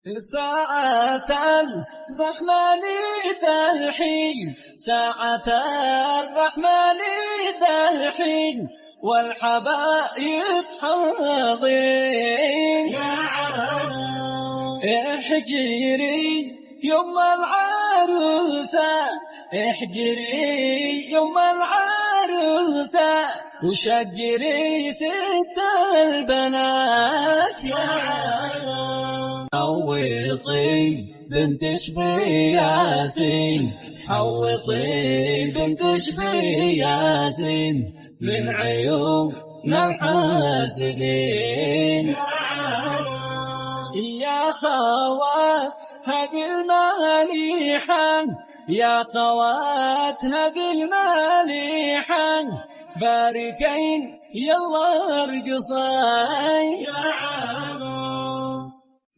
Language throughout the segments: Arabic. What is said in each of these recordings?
ساعة الرحمن ذا الحين، ساعة الرحمن ذا الحين، والحبايب حاضرين. احجري يوم العروسة، احجري يوم العروسة، وشجري ست البنات. حوطي بنت شبي ياسين، حوطي بنت شبي ياسين، من عيون الحاسدين. يا خوات هذه المالحة، يا خوات هذه المالحة، باركين يلا ارقصي.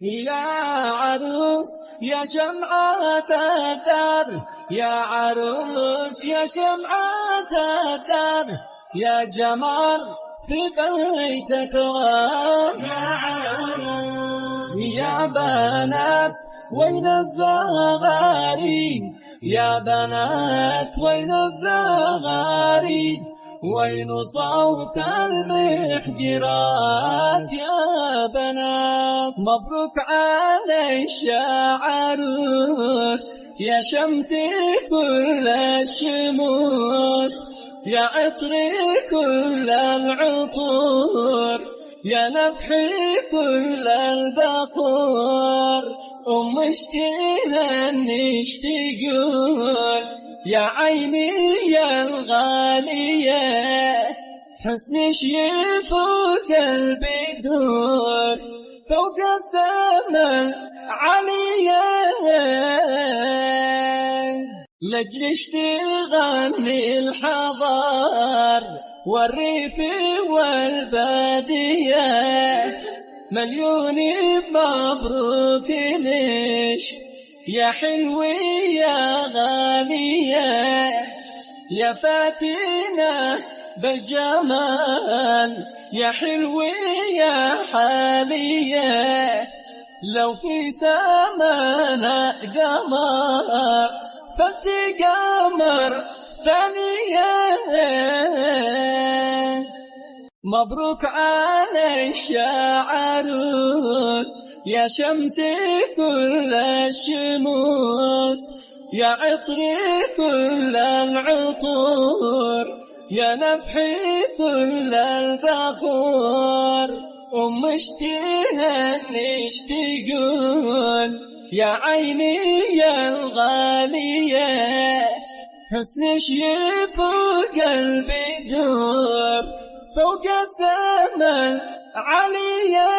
يا عروس يا شمعة الدار، يا عروس يا شمعة الدار، يا جمال في بيتك غاب. يا بنات وين الزغاريد، يا بنات وين الزغاريد، وين صوت المحجرات. يا بنات مبروك عليش يا عروس، يا شمسي كل الشموس، يا عطري كل العطور، يا نفحي كل البقور. اشتينا نشتيقول يا عيني يا الغالية، حسنش يفوق قلبي دور، فوق السما عليا. لجلش تغني الحضار والريف والبادية، مليون مبروك ليش يا حلوة يا غالية، يا فاتنة بالجمال، يا حلوة يا حالية. لو في سمانا قمر فانت قمر ثانية. مبروك عليش يا عروس، يا شمسي كل الشموس، يا عطري كل العطور، يا نفحي كل البخور. اشتهنش تقول يا عيني يا الغالية، حسنش يفوق قلبي دور، فوق السما عليا.